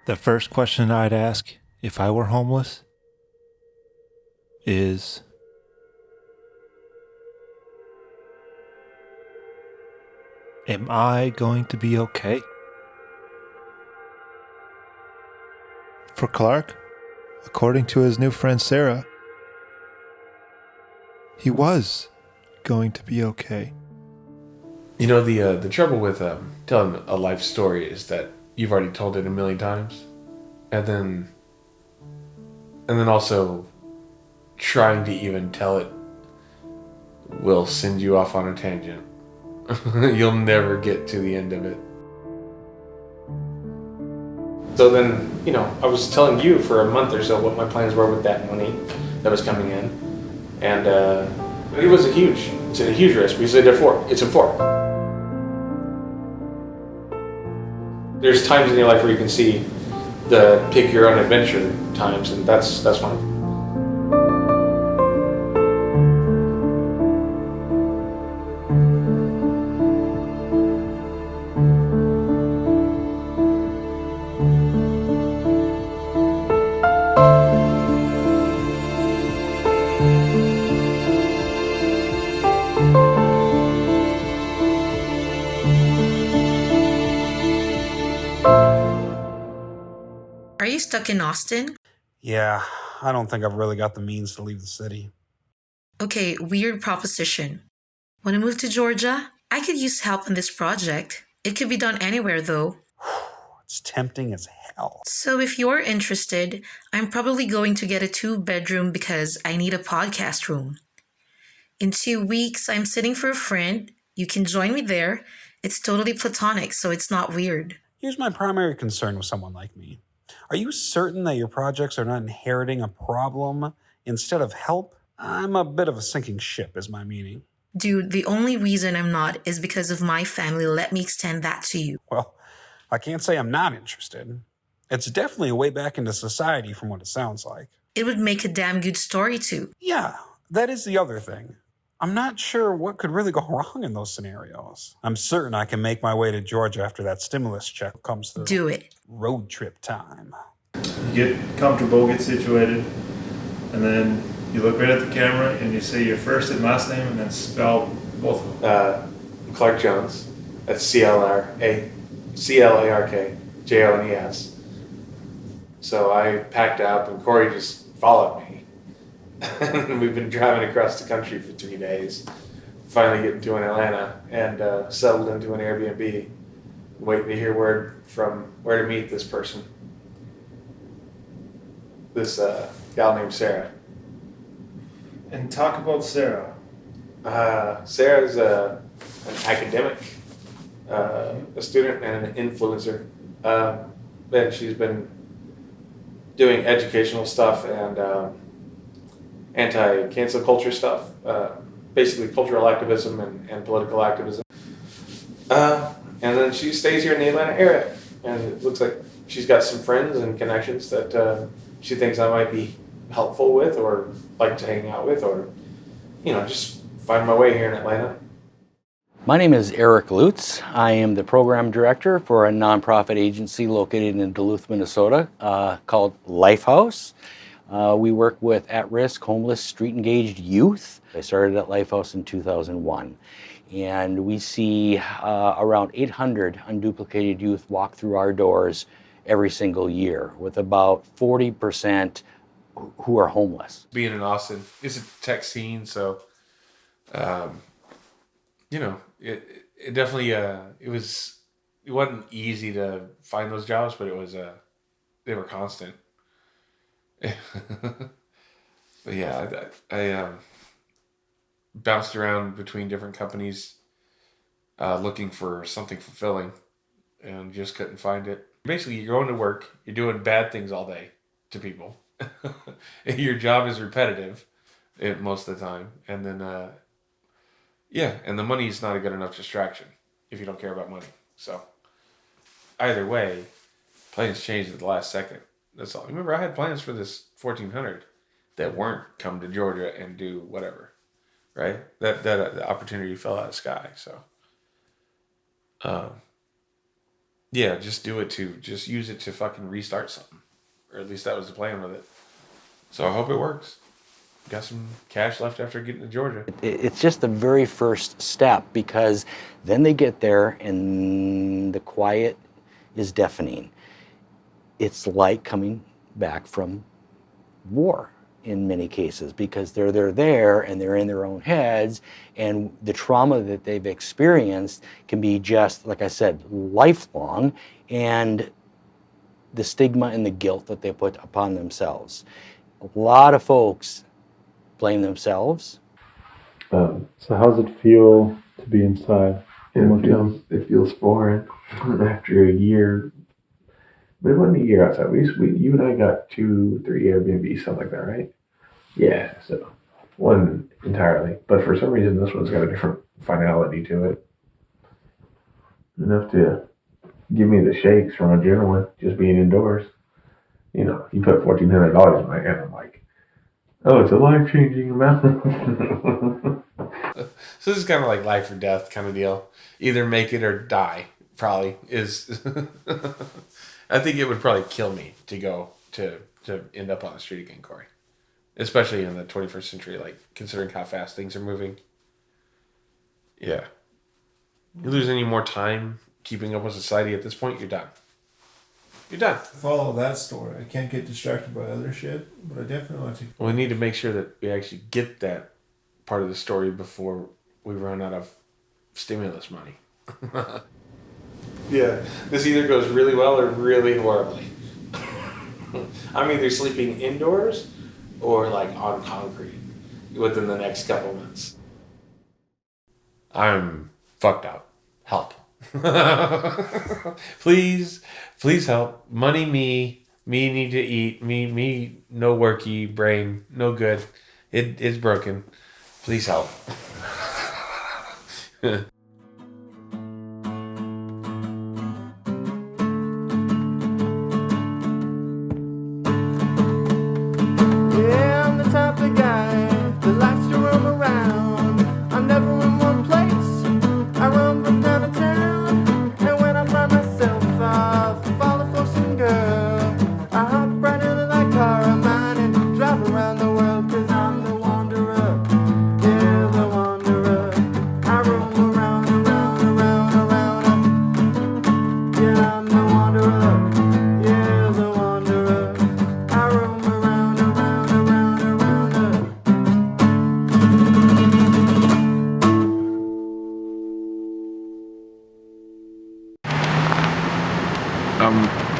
The first question I'd ask if I were homeless is, am I going to be okay? For Clark, according to his new friend Sarah, he was going to be okay. You know, the trouble with telling a life story is that you've already told it a million times, and then also trying to even tell it will send you off on a tangent. You'll never get to the end of it. So then, I was telling you for a month or so what my plans were with that money that was coming in, and it was it's a huge risk because it's a fork. There's times in your life where you can see the pick your own adventure times, and that's one. Are you stuck in Austin? Yeah, I don't think I've really got the means to leave the city. Okay, weird proposition. Want to move to Georgia? I could use help on this project. It could be done anywhere though. It's tempting as hell. So if you're interested, I'm probably going to get a 2-bedroom because I need a podcast room. In 2 weeks, I'm sitting for a friend. You can join me there. It's totally platonic, so it's not weird. Here's my primary concern with someone like me. Are you certain that your projects are not inheriting a problem instead of help? I'm a bit of a sinking ship, is my meaning. Dude, the only reason I'm not is because of my family. Let me extend that to you. Well, I can't say I'm not interested. It's definitely a way back into society from what it sounds like. It would make a damn good story too. Yeah, that is the other thing. I'm not sure what could really go wrong in those scenarios. I'm certain I can make my way to Georgia after that stimulus check comes through. Do it. Road trip time. You get comfortable, get situated, and then you look right at the camera and you say your first and last name and then spell both of them. Clark Jones. That's ClarkJones. So I packed up and Corey just followed me. And we've been driving across the country for 3 days. Finally getting to Atlanta and settled into an Airbnb. Waiting to hear word from where to meet this person. This gal named Sarah. And talk about Sarah. Sarah's an academic, a student and an influencer. And she's been doing educational stuff and anti-cancel culture stuff, basically cultural activism and political activism. And then she stays here in the Atlanta area, and it looks like she's got some friends and connections that she thinks I might be helpful with or like to hang out with or, just find my way here in Atlanta. My name is Eric Lutz. I am the program director for a nonprofit agency located in Duluth, Minnesota called Lifehouse. We work with at-risk, homeless, street-engaged youth. I started at Lifehouse in 2001. And we see around 800 unduplicated youth walk through our doors every single year, with about 40% who are homeless. Being in Austin, it's a tech scene, so, it definitely, it wasn't easy to find those jobs, but they were constant. But yeah, I bounced around between different companies looking for something fulfilling and just couldn't find it. Basically, you're going to work, you're doing bad things all day to people. Your job is repetitive most of the time. And then, and the money is not a good enough distraction if you don't care about money. So either way, plans changed at the last second. That's all. Remember, I had plans for this 1400 that weren't come to Georgia and do whatever, right? That the opportunity fell out of the sky. So, Yeah, just do it just use it to fucking restart something. Or at least that was the plan with it. So I hope it works. Got some cash left after getting to Georgia. It's just the very first step, because then they get there and the quiet is deafening. It's like coming back from war in many cases, because they're there and they're in their own heads, and the trauma that they've experienced can be just, like I said, lifelong, and the stigma and the guilt that they put upon themselves. A lot of folks blame themselves. So how does it feel to be inside? It feels foreign after a year. But it wasn't a year outside. You and I got 2-3 Airbnbs, something like that, right? Yeah, so one entirely. But for some reason, this one's got a different finality to it. Enough to give me the shakes from adrenaline, just being indoors. You know, you put $1,400 in my hand, I'm like, oh, it's a life-changing amount. So this is kind of like life or death kind of deal. Either make it or die, probably, is... I think it would probably kill me to go to end up on the street again, Corey. Especially in the 21st century, like, considering how fast things are moving. Yeah. You lose any more time keeping up with society at this point, you're done. You're done. Follow that story. I can't get distracted by other shit, but I definitely want to. Well, we need to make sure that we actually get that part of the story before we run out of stimulus money. Yeah, this either goes really well or really horribly. I'm either sleeping indoors or like on concrete within the next couple months. I'm fucked up. Help. Please help. Money me need to eat. Me no worky brain, no good. It's broken. Please help.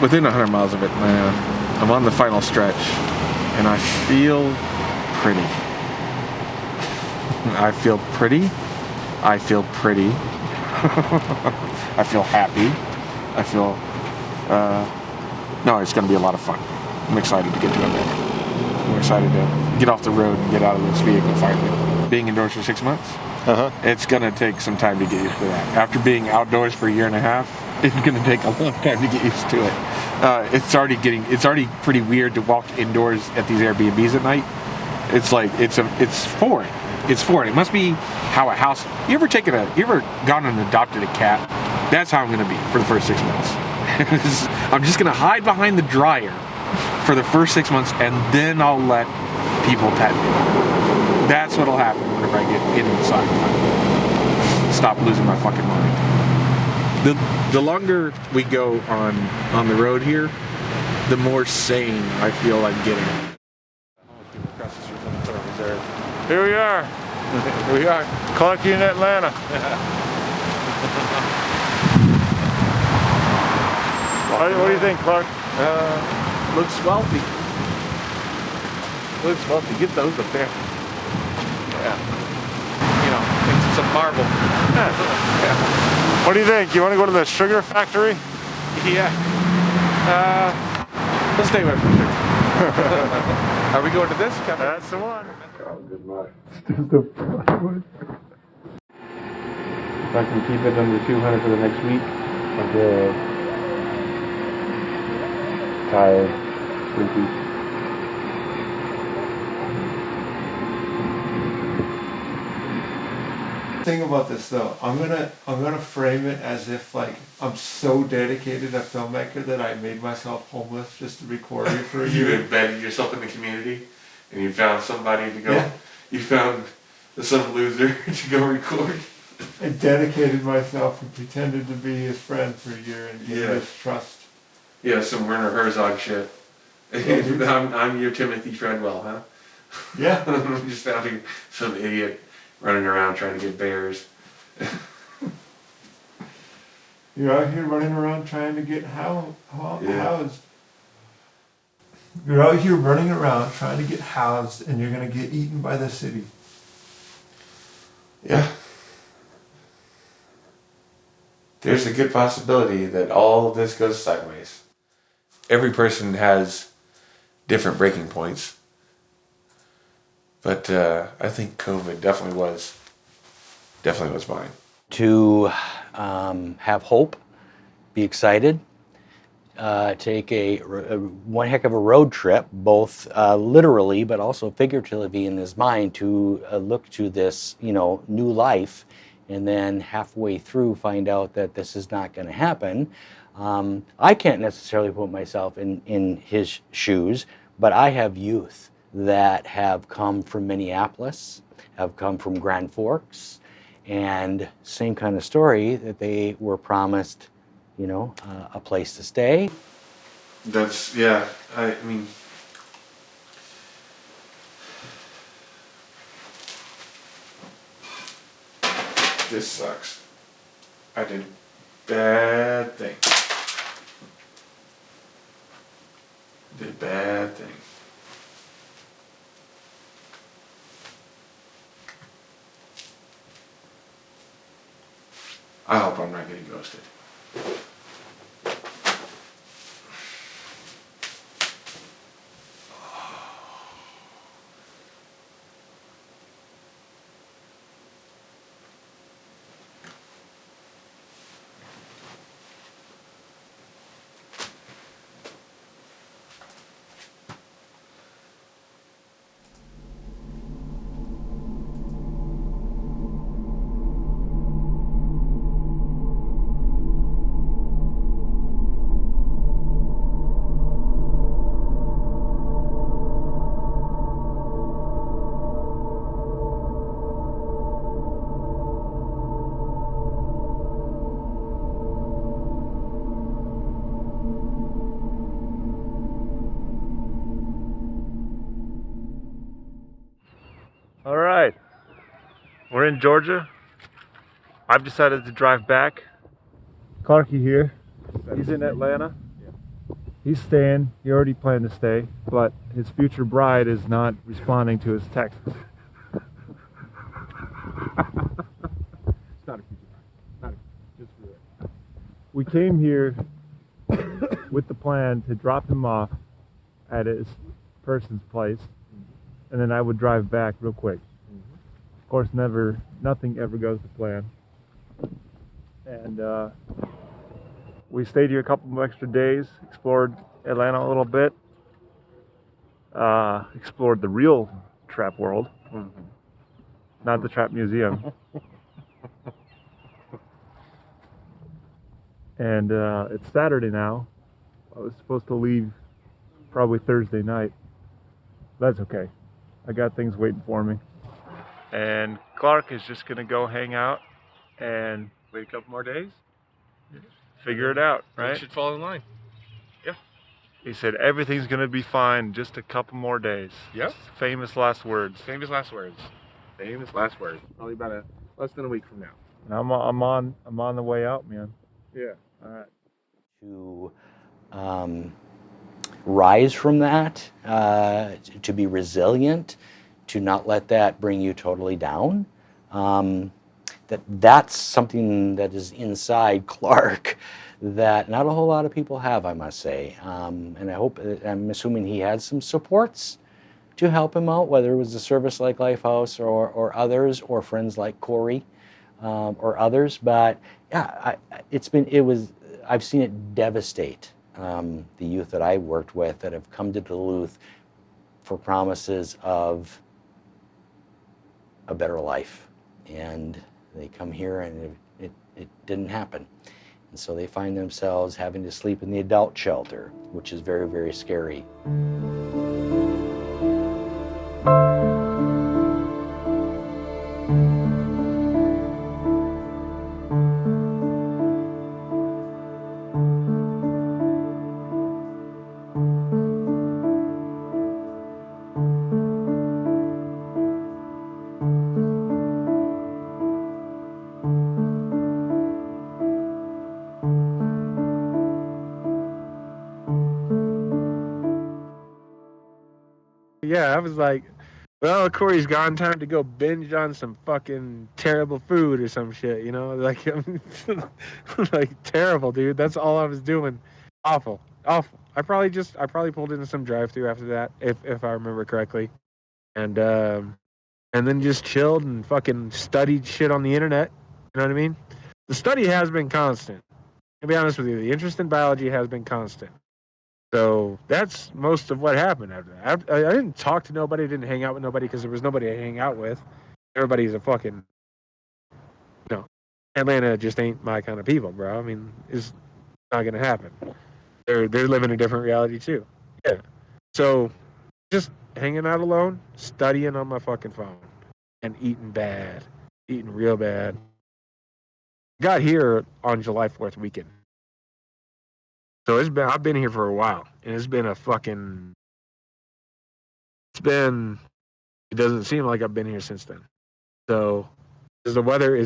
Within 100 miles of Atlanta, I'm on the final stretch, and I feel pretty. I feel pretty. I feel pretty. I feel happy. I feel, no, it's going to be a lot of fun. I'm excited to get to Atlanta. I'm excited to get off the road and get out of this vehicle finally. Being indoors for 6 months, it's going to take some time to get used to that. After being outdoors for a year and a half, it's going to take a long time to get used to it. It's already pretty weird to walk indoors at these Airbnbs at night. It's like, it's foreign. It's foreign. It must be how a house, you ever gone and adopted a cat? That's how I'm going to be for the first 6 months. I'm just going to hide behind the dryer for the first 6 months, and then I'll let people pet me. That's what'll happen whenever I get inside. Stop losing my fucking mind. The longer we go on the road here, the more sane I feel I'm getting. Across the street from the Federal Reserve. Here we are. Here we are. Clark in Atlanta. What do you think, Clark? Looks wealthy. Looks wealthy. Get those up there. Yeah. You know, it's some marble. Yeah. What do you think? You want to go to the sugar factory? Yeah. Let's stay away from sugar. Are we going to this? That's the one. Oh, good luck. If I can keep it under 200 for the next week, I'm good. Tired, sleepy. Think about this though. I'm gonna frame it as if like I'm so dedicated a filmmaker that I made myself homeless just to record it for a You year. embedded yourself in the community, and you found somebody to go. Yeah. You found some loser to go record. I dedicated myself and pretended to be his friend for a year and gained Yeah. his trust. Yeah, some Werner Herzog shit. I'm your Timothy Treadwell, huh? Yeah. I'm just found some idiot running around trying to get bears. You're out here running around trying to get housed. You're out here running around trying to get housed, and you're gonna get eaten by the city. Yeah. There's a good possibility that all of this goes sideways. Every person has different breaking points. But I think COVID definitely was mine. To have hope, be excited, take one heck of a road trip, both literally but also figuratively in his mind, to look to this, new life, and then halfway through find out that this is not going to happen. I can't necessarily put myself in his shoes, but I have youth that have come from Minneapolis, have come from Grand Forks, and same kind of story, that they were promised, a place to stay. That's, yeah, I mean, this sucks. I did a bad thing. Did a bad thing. I hope I'm not getting ghosted. All right, we're in Georgia. I've decided to drive back. Clarky here. He's in Atlanta. He's staying. He already planned to stay, but his future bride is not responding to his texts. It's not a future bride. Just for it. We came here with the plan to drop him off at his person's place, and then I would drive back real quick. Of course, nothing ever goes to plan. And we stayed here a couple of extra days, explored Atlanta a little bit, explored the real trap world, not the trap museum. And it's Saturday now. I was supposed to leave probably Thursday night. That's okay. I got things waiting for me. And Clark is just gonna go hang out and Wait a couple more days. figure it out, It right? should fall in line. Yeah. He said everything's gonna be fine, just a couple more days. Yep. Famous last words. Famous last words. Famous last words. Probably about less than a week from now. And I'm on the way out, man. Yeah. All right. To rise from that, to be resilient, to not let that bring you totally down. That's something that is inside Clark that not a whole lot of people have, I must say. And I'm assuming he had some supports to help him out, whether it was a service like Lifehouse or others, or friends like Corey or others. But yeah, I've seen it devastate the youth that I worked with that have come to Duluth for promises of a better life. And They come here and it didn't happen. And so they find themselves having to sleep in the adult shelter, which is very, very scary. Yeah, I was like, well, Corey's gone. Time to go binge on some fucking terrible food or some shit, you know? Like, like terrible, dude. That's all I was doing. Awful, awful. I probably pulled into some drive-through after that, if I remember correctly, and then just chilled and fucking studied shit on the internet. You know what I mean? The study has been constant. To be honest with you, the interest in biology has been constant. So that's most of what happened after that. I didn't talk to nobody, didn't hang out with nobody because there was nobody to hang out with. Everybody's a fucking, Atlanta just ain't my kind of people, bro. I mean, it's not gonna happen. They're living a different reality too. Yeah. So just hanging out alone, studying on my fucking phone, and eating real bad. Got here on July 4th weekend. So I've been here for a while, and it doesn't seem like I've been here since then. So, because the weather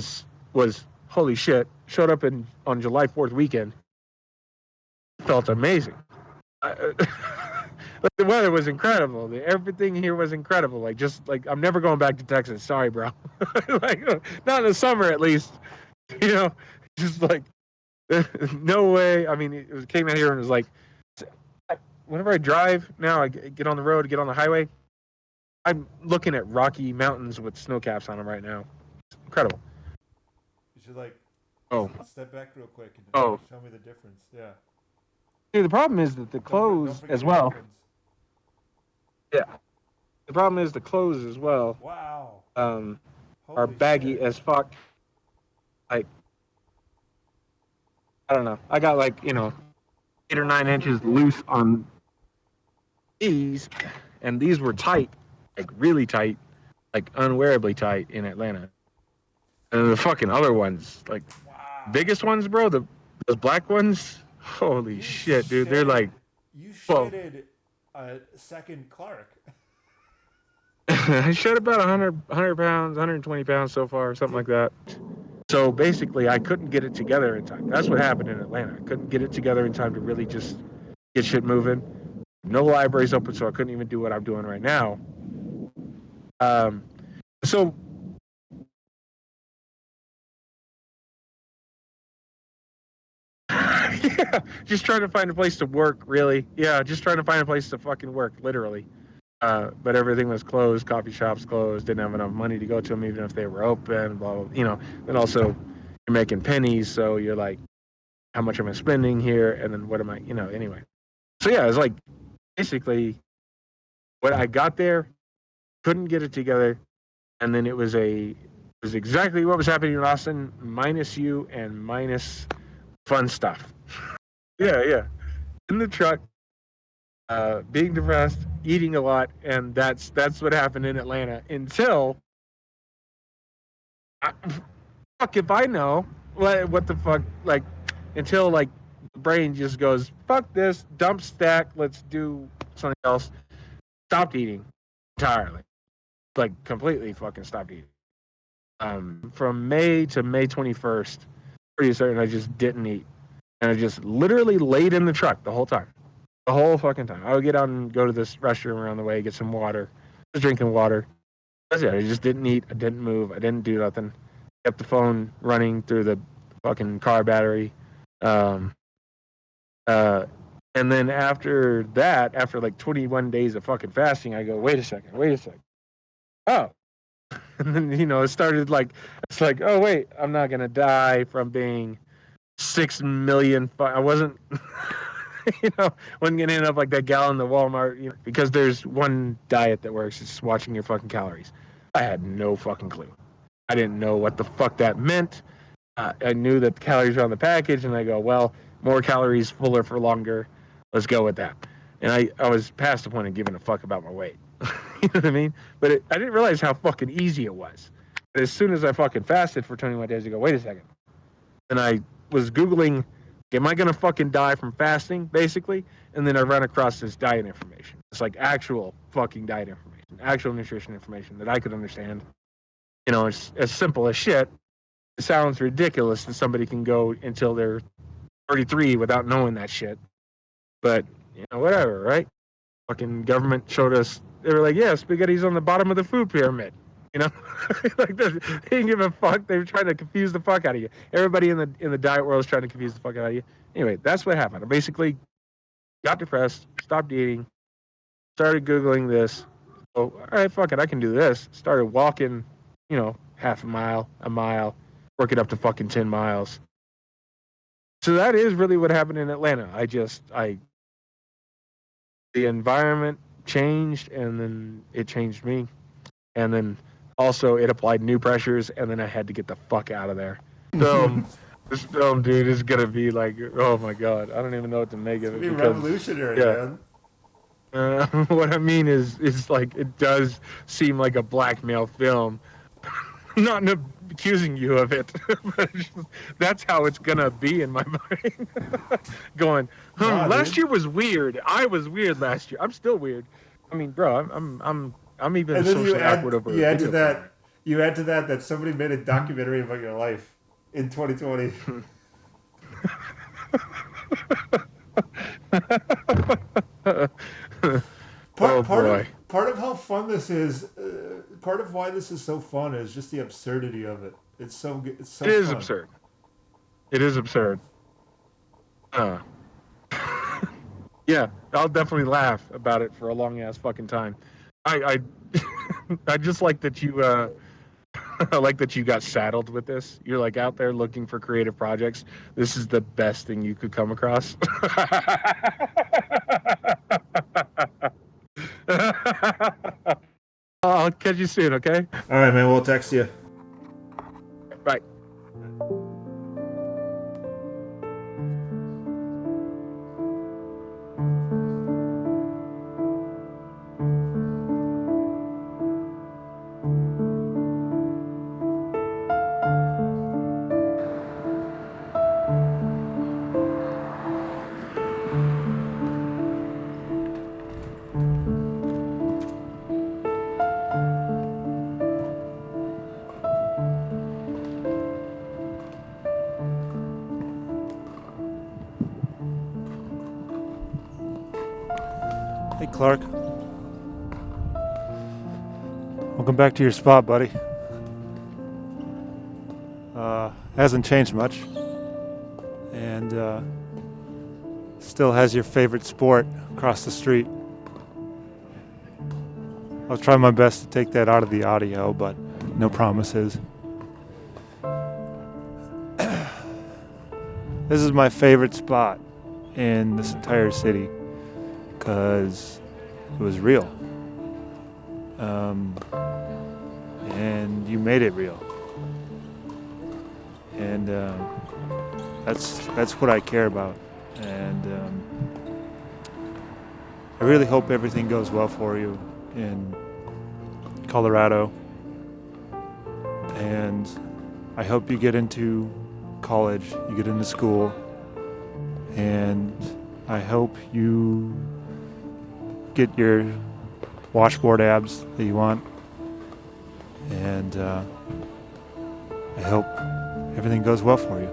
was holy shit. Showed up on July 4th weekend. Felt amazing. Like the weather was incredible. Everything here was incredible. Like I'm never going back to Texas. Sorry, bro. Like not in the summer at least. You know, just like no way. I mean, came out here and it was like, whenever I drive now, I get on the road, get on the highway. I'm looking at rocky mountains with snow caps on them right now. It's incredible. You should like step back real quick and show me the difference. Yeah. Dude, the problem is that the clothes as well. Yeah. The problem is the clothes as well. Wow. Are baggy as fuck. Like, I don't know. I got 8 or 9 inches loose on these, and these were tight, like really tight, like unwearably tight in Atlanta. And the fucking other ones, like biggest ones, bro, those black ones, holy shit, dude. They're like, you shredded a second Clark. I shed about 100 pounds, 120 pounds so far, something like that. So basically, I couldn't get it together in time. That's what happened in Atlanta. I couldn't get it together in time to really just get shit moving. No libraries open, so I couldn't even do what I'm doing right now. So yeah, just trying to find a place to work, really. Yeah, just trying to find a place to fucking work, literally. But everything was closed. Coffee shops closed. Didn't have enough money to go to them, even if they were open. Blah, blah. And also you're making pennies, so you're like, how much am I spending here? And then what am I? Anyway. So yeah, it's like basically when I got there, couldn't get it together, and then it was exactly what was happening in Austin, minus you and minus fun stuff. Yeah. In the truck, being depressed, eating a lot, and that's what happened in Atlanta until fuck if I know what the fuck, like, until like the brain just goes fuck this, dump stack, let's do something else. Stopped eating entirely, like completely fucking stopped eating. From May to May 21st, pretty certain I just didn't eat, and I just literally laid in the truck the whole time. The whole fucking time. I would get out and go to this restroom around the way, get some water. Just drinking water. That's it. I just didn't eat. I didn't move. I didn't do nothing. Kept the phone running through the fucking car battery. And then after that, after like 21 days of fucking fasting, I go, wait a second. Oh. And then, it started like, it's like, oh, wait, I'm not going to die from being 6 million. I wasn't... wasn't gonna end up like that gal in the Walmart, because there's one diet that works. It's watching your fucking calories. I had no fucking clue. I didn't know what the fuck that meant. I knew that the calories were on the package, and I go, well, more calories, fuller for longer. Let's go with that. And I was past the point of giving a fuck about my weight. You know what I mean? But I didn't realize how fucking easy it was. But as soon as I fucking fasted for 21 days, I go, wait a second. And I was Googling, am I going to fucking die from fasting, basically? And then I ran across this diet information. It's like actual fucking diet information, actual nutrition information that I could understand. You know, it's as simple as shit. It sounds ridiculous that somebody can go until they're 33 without knowing that shit. But, you know, whatever, right? Fucking government showed us, they were like, yeah, spaghetti's on the bottom of the food pyramid. You know, like this, they didn't give a fuck. They were trying to confuse the fuck out of you. Everybody in the diet world is trying to confuse the fuck out of you. Anyway, that's what happened. I basically got depressed, stopped eating, started Googling this. Oh, all right, fuck it, I can do this. Started walking, you know, half a mile, working up to fucking 10 miles. So that is really what happened in Atlanta. The environment changed, and then it changed me. And then also it applied new pressures, and then I had to get the fuck out of there. This film, dude, is gonna be like, oh my god, I don't even know what to make of it. It'd be revolutionary, man. What I mean is like, it does seem like a blackmail film. Not accusing you of it, but that's how it's gonna be in my mind. Going, last year was weird. I was weird last year. I'm still weird. I mean, bro, I'm even socially awkward over. You add to that somebody made a documentary about your life in 2020. Part of how fun this is, part of why this is so fun is just the absurdity of it. It's so good. It's so It is fun. absurd. It is absurd. Yeah, I'll definitely laugh about it for a long ass fucking time. I I just like that you I like that you got saddled with this. You're like out there looking for creative projects. This is the best thing you could come across. I'll catch you soon, okay? All right, man. We'll text you. Bye. Hey, Clark. Welcome back to your spot, buddy. Hasn't changed much. And still has your favorite sport across the street. I'll try my best to take that out of the audio, but no promises. This is my favorite spot in this entire city because it was real. And you made it real. And that's what I care about. And I really hope everything goes well for you in Colorado. And I hope you get into college, you get into school, and I hope you get your washboard abs that you want. And I hope everything goes well for you.